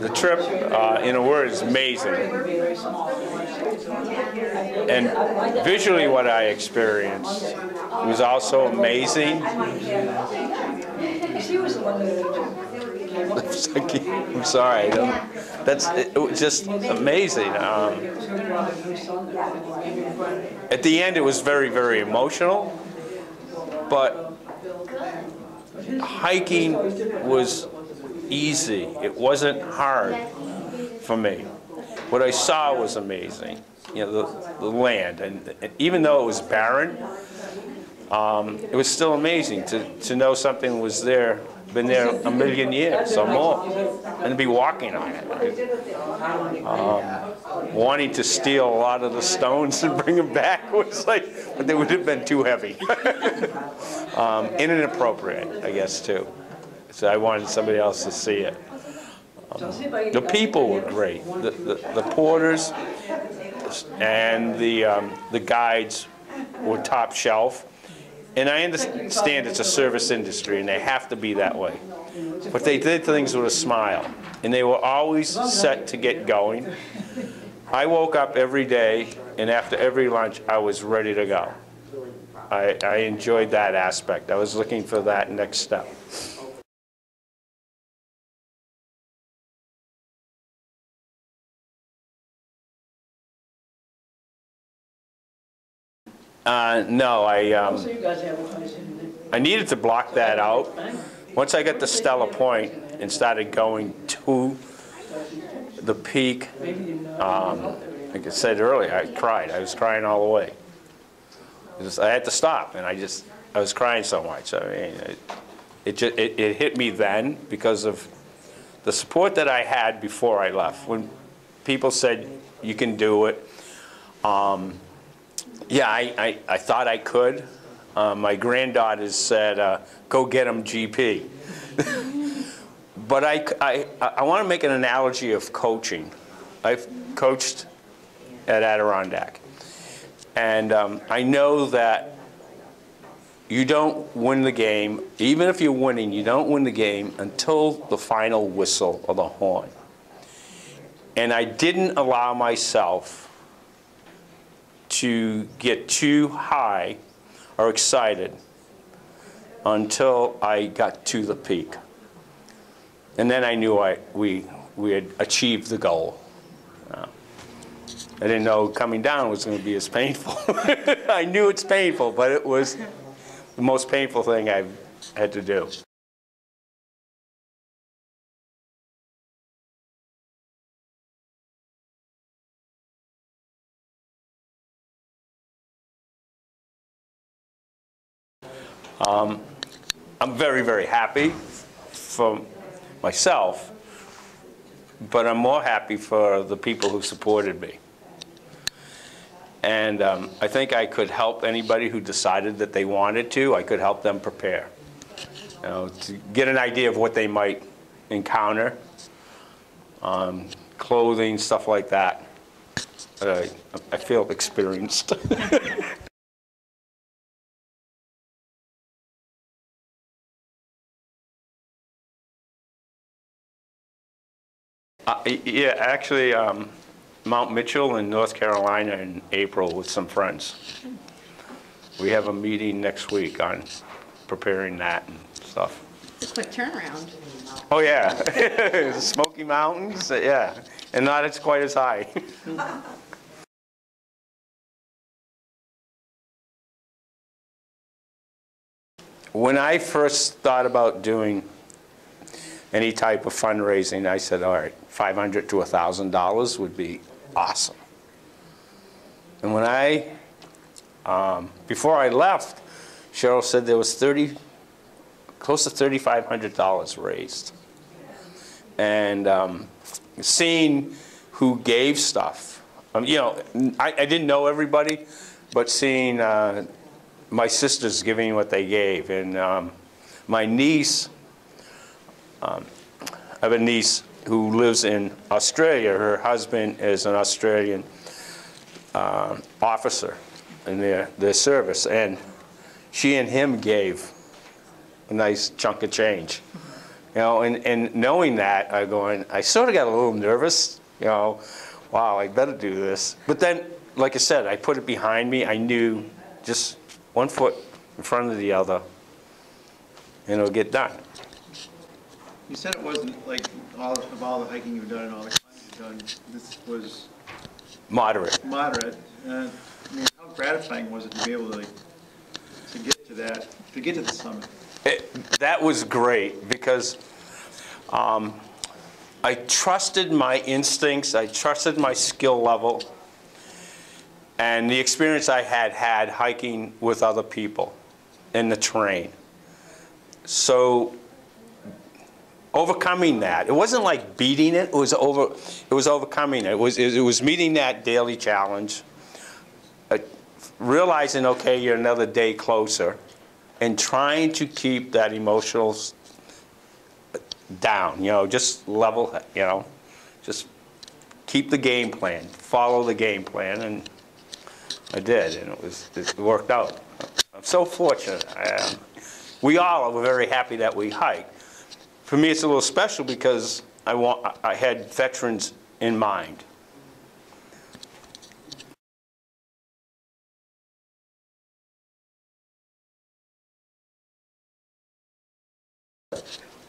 The trip, in a word, is amazing. And visually what I experienced was also amazing. I'm sorry. It was just amazing. At the end, it was very, very emotional. But hiking was easy. It wasn't hard for me. What I saw was amazing. You know, the land, and even though it was barren, it was still amazing to know something was there, been there a million years or more, and to be walking on it. Wanting to steal a lot of the stones and bring them back was like, but they would have been too heavy. Inappropriate, I guess, too. So I wanted somebody else to see it. The people were great. The porters and the guides were top shelf. And I understand it's a service industry, and they have to be that way. But they did things with a smile, and they were always set to get going. I woke up every day, and after every lunch, I was ready to go. I enjoyed that aspect. I was looking for that next step. No, I needed to block that out. Once I got to Stella Point and started going to the peak, like I said earlier, I cried. I was crying all the way. I had to stop, and I was crying so much. I mean, it hit me then because of the support that I had before I left. When people said, you can do it, yeah, I thought I could. My granddaughters said, go get him, GP. But I want to make an analogy of coaching. I've coached at Adirondack. And I know that you don't win the game, even if you're winning, you don't win the game until the final whistle of the horn. And I didn't allow myself to get too high or excited until I got to the peak. And then I knew we had achieved the goal. I didn't know coming down was going to be as painful. I knew it's painful, but it was the most painful thing I've had to do. I'm very, very happy for myself, but I'm more happy for the people who supported me. And I think I could help anybody who decided that they wanted to. I could help them prepare, you know, to get an idea of what they might encounter, clothing, stuff like that. I feel experienced. Yeah, actually, Mount Mitchell in North Carolina in April with some friends. We have a meeting next week on preparing that and stuff. It's a quick turnaround. Oh yeah, Smoky Mountains, yeah, and not as quite as high. When I first thought about doing any type of fundraising, I said, all right, $500 to $1,000 would be awesome. And when before I left, Cheryl said there was close to $3,500 raised. And seeing who gave stuff, you know, I didn't know everybody, but seeing my sisters giving what they gave, and my niece, I have a niece who lives in Australia. Her husband is an Australian officer in their service, and she and him gave a nice chunk of change. You know, and knowing that, I sort of got a little nervous, you know, wow, I better do this. But then, like I said, I put it behind me. I knew just one foot in front of the other, and it'll get done. You said it wasn't like all the hiking you've done and all the climbing you've done, this was Moderate. moderate. I mean, how gratifying was it to be able to, like, to get to that, to get to the summit? That was great because I trusted my instincts, I trusted my skill level, and the experience I had hiking with other people in the terrain. So overcoming that, it wasn't like beating it, it was overcoming it. It was meeting that daily challenge, realizing, okay, you're another day closer, and trying to keep that emotional down, you know, just level, you know, just keep the game plan, follow the game plan, and I did, and it worked out. I'm so fortunate. We all are very happy that we hike. For me, it's a little special because I had veterans in mind.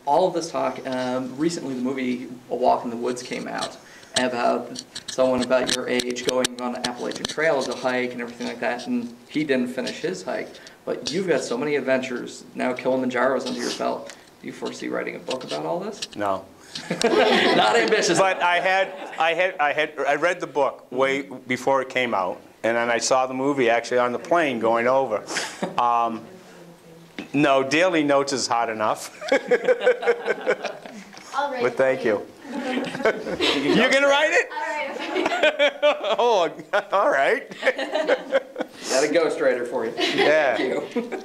All of this talk, recently the movie A Walk in the Woods came out, about someone about your age going on the Appalachian Trail to hike and everything like that, and he didn't finish his hike. But you've got so many adventures, now Kilimanjaro's under your belt. Do you foresee writing a book about all this? No. Not ambitious. But I read the book way before it came out, and then I saw the movie actually on the plane going over. No, daily notes is hard enough. I'll write But thank you. You're going to write it? I'll write it. Oh, all right. Got a ghostwriter for you. Yeah. Thank you.